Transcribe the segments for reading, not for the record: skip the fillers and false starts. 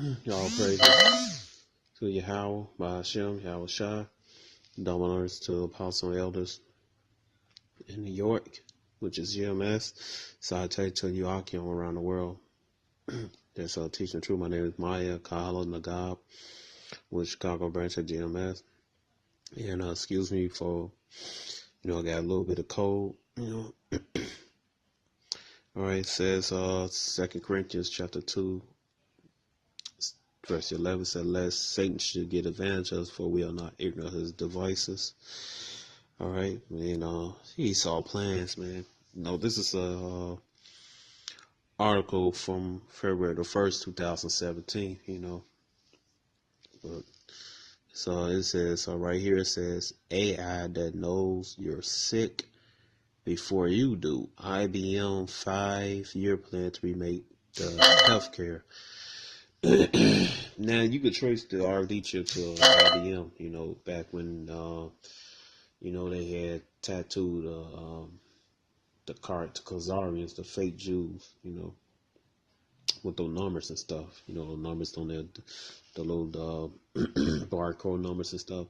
Y'all praises to Yahweh, by Hashem, Yahweh Shai, double honors to Apostle and Elders in New York, which is GMS. Salutate to Yoakim around the world. That's teaching the truth. My name is Maya Kahalo Nagab with Chicago branch of GMS. And excuse me for, I got a little bit of cold, All right, it says 2 Corinthians chapter 2, verse 11 said, lest Satan should get advantage of us, for we are not ignorant of his devices. All right, and he saw plans, man. No, this is a article from February the 1st, 2017, But, so it says, right here it says, AI that knows you're sick before you do. IBM 5-year plan to remake the healthcare. Now you could trace the RFID chip to IBM, back when they had tattooed the Khazarians, the fake Jews, with those numbers and stuff, the numbers on there, the little barcode numbers and stuff.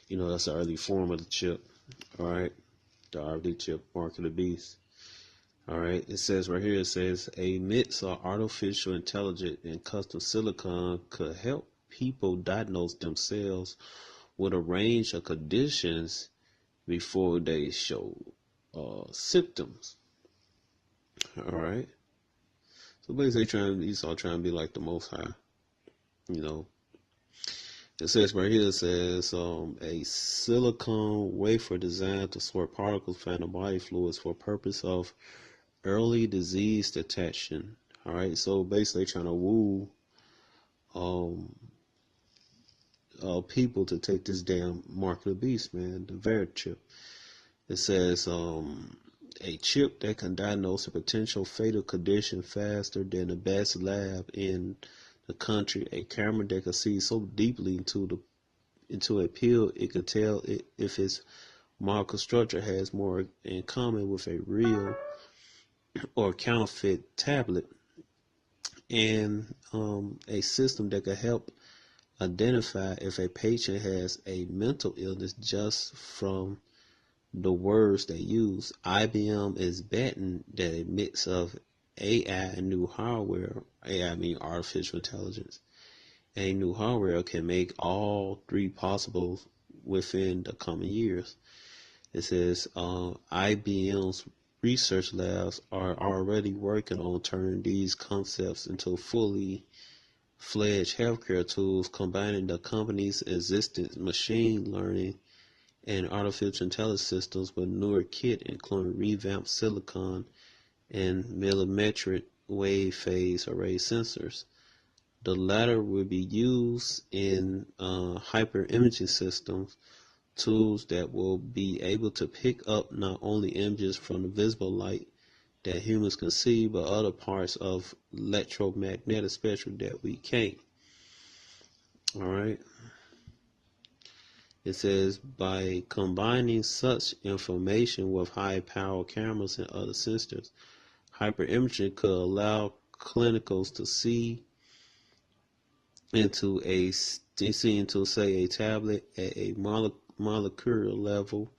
That's the early form of the chip. All right, the RFID chip, mark of the beast. All right, it says right here, it says a mix of artificial intelligence and custom silicon could help people diagnose themselves with a range of conditions before they show symptoms. All right, so basically Esau trying to be like the Most High, It says right here, it says a silicone wafer designed to sort particles found in body fluids for purpose of early disease detection. All right, so basically trying to woo people to take this damn mark of the beast, man, the Ver chip. It says a chip that can diagnose a potential fatal condition faster than the best lab in the country. A camera that can see so deeply into a pill it could tell if its molecular structure has more in common with a real or counterfeit tablet, and a system that can help identify if a patient has a mental illness just from the words they use. IBM is betting that a mix of AI and new hardware, AI mean artificial intelligence, and new hardware can make all three possible within the coming years. It says IBM's research labs are already working on turning these concepts into fully fledged healthcare tools, combining the company's existing machine learning and artificial intelligence systems with newer kit, including revamped silicon and millimetric wave phase array sensors. The latter will be used in hyper-imaging systems, tools that will be able to pick up not only images from the visible light that humans can see, but other parts of electromagnetic spectrum that we can't. All right. It says by combining such information with high-power cameras and other sensors, hyperimaging could allow clinicals to see into say a tablet at a molecular level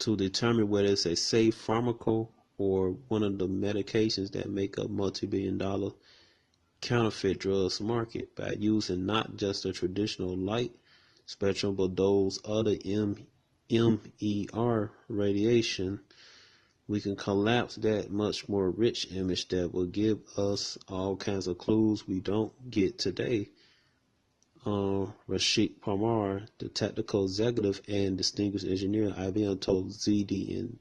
to determine whether it's a safe pharmaco or one of the medications that make up multi-billion-dollar counterfeit drugs market by using not just the traditional light spectrum but those other MER radiation. We can collapse that much more rich image that will give us all kinds of clues we don't get today. Rashid Parmar, the technical executive and distinguished engineer at IBM, told ZD and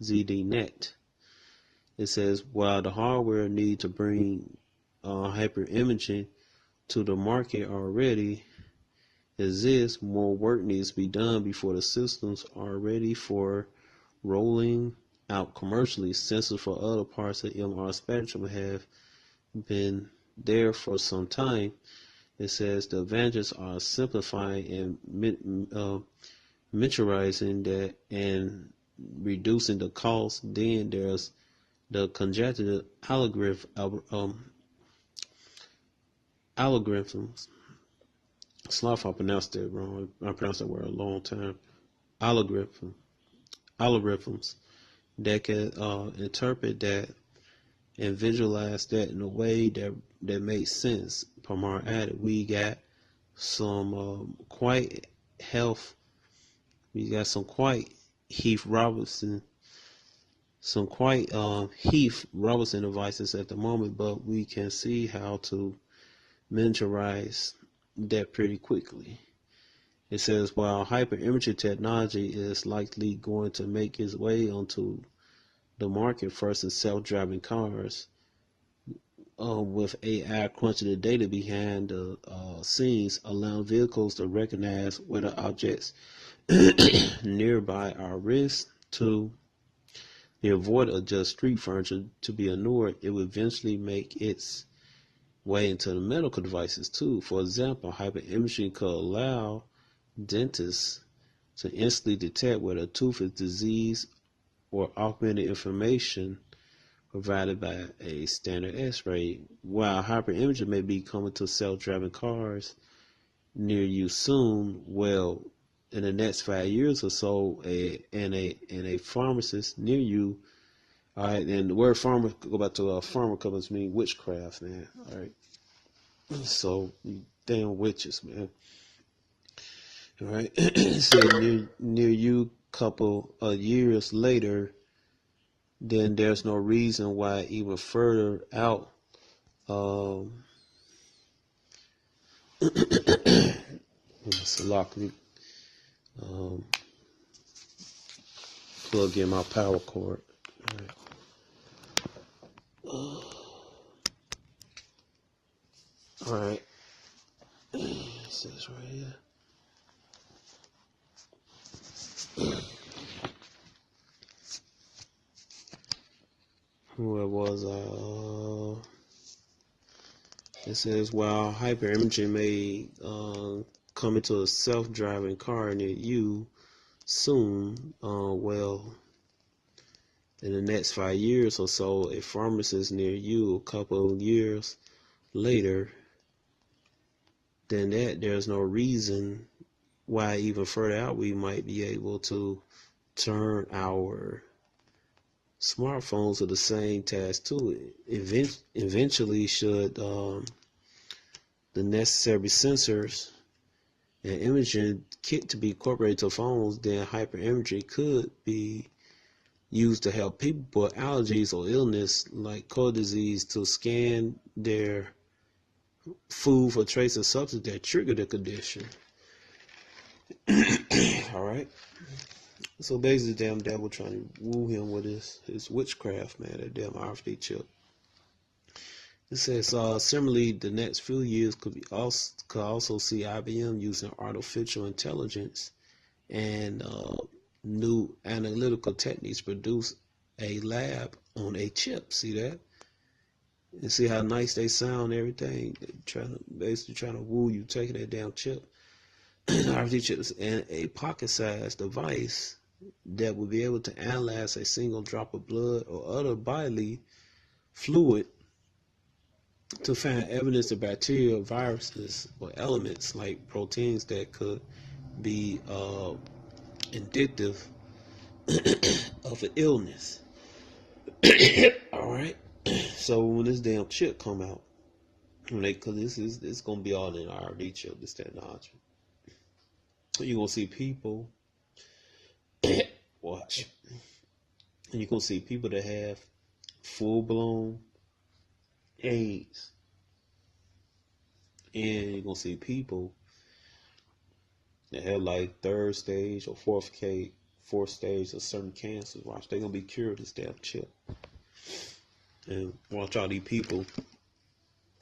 ZDNet. It says, while the hardware need to bring hyperimaging to the market already exists, more work needs to be done before the systems are ready for rolling out commercially. Sensors for other parts of the MR spectrum have been there for some time. It says the advantages are simplifying and miniaturizing that and reducing the cost. Then there's the conjecture algorithm algorithms. Sorry if I pronounced that wrong. I pronounced that word a long time. Algorithm, algorithms that can interpret that and visualize that in a way that makes sense. From our ad, we got some quite health. We got some quite Heath Robertson, some quite Heath Robertson devices at the moment, but we can see how to miniaturize that pretty quickly. It says while hyperimagery technology is likely going to make its way onto the market first in self-driving cars, with AI crunching the data behind the scenes, allowing vehicles to recognize whether objects nearby are risks to the avoid of just street furniture to be ignored, it will eventually make its way into the medical devices too. For example, hyperimagery could allow dentists to instantly detect whether a tooth is diseased or augmented information provided by a standard X-ray. While hyperimagery may be coming to self-driving cars near you soon, well, in the next 5 years or so, a pharmacist near you. All right, and the word pharma, go back to pharma companies mean witchcraft, man. All right, so you damn witches, man. All right, so near you, couple of years later, then there's no reason why even further out. Lock me. Plug in my power cord. All right. It says right here. Where was I? It says while hyperimagery may come into a self-driving car near you soon, well, in the next 5 years or so, a pharmacist near you a couple of years later, then there's no reason why even further out we might be able to turn our smartphones to the same task too. Eventually, should the necessary sensors and imaging kit to be incorporated to phones, then hyperimagery could be used to help people with allergies or illness like cold disease to scan their food for trace of substance that trigger the condition. All right. So basically, the damn devil trying to woo him with his witchcraft, man. That damn RFID chip. It says similarly, the next few years could also see IBM using artificial intelligence and new analytical techniques to produce a lab on a chip. See that? And see how nice they sound and everything. Basically trying to woo you, taking that damn chip. RFID chips and a pocket-sized device that will be able to analyze a single drop of blood or other bodily fluid to find evidence of bacteria, viruses, or elements like proteins that could be indicative of an illness. All right. So when this damn chip come out, because it's gonna be all in RFID chip, this technology, you're gonna see people. Watch. And you're gonna see people that have full blown AIDS. And you're gonna see people that have like third stage or fourth stage of certain cancers. Watch, they're gonna be cured of this damn chip. And watch all these people,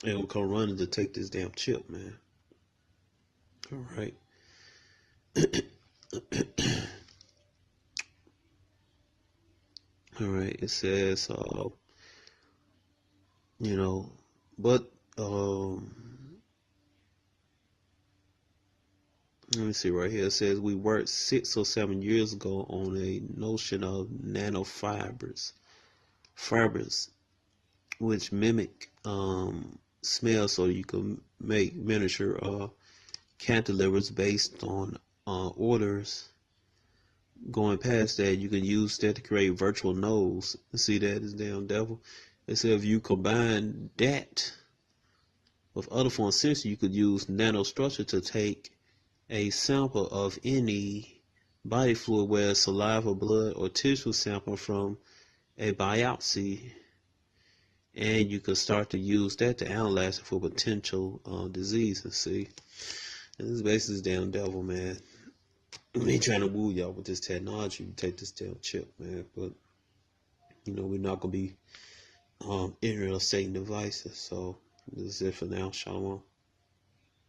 they will come running to take this damn chip, man. All right. All right. It says, but let me see right here. It says we worked 6 or 7 years ago on a notion of nanofibers, which mimic smell so you can make miniature cantilevers based on orders. Going past that, you can use that to create virtual nodes. See that, this damn devil? They said if you combine that with other form of sensor, you could use nanostructure to take a sample of any body fluid, whether saliva, blood, or tissue sample from a biopsy, and you could start to use that to analyze it for potential diseases. See, and this basically is damn devil, man. I ain't trying to woo y'all with this technology. You take this damn chip, man, but we're not gonna be ignorant of Satan devices. So this is it for now. Shalom.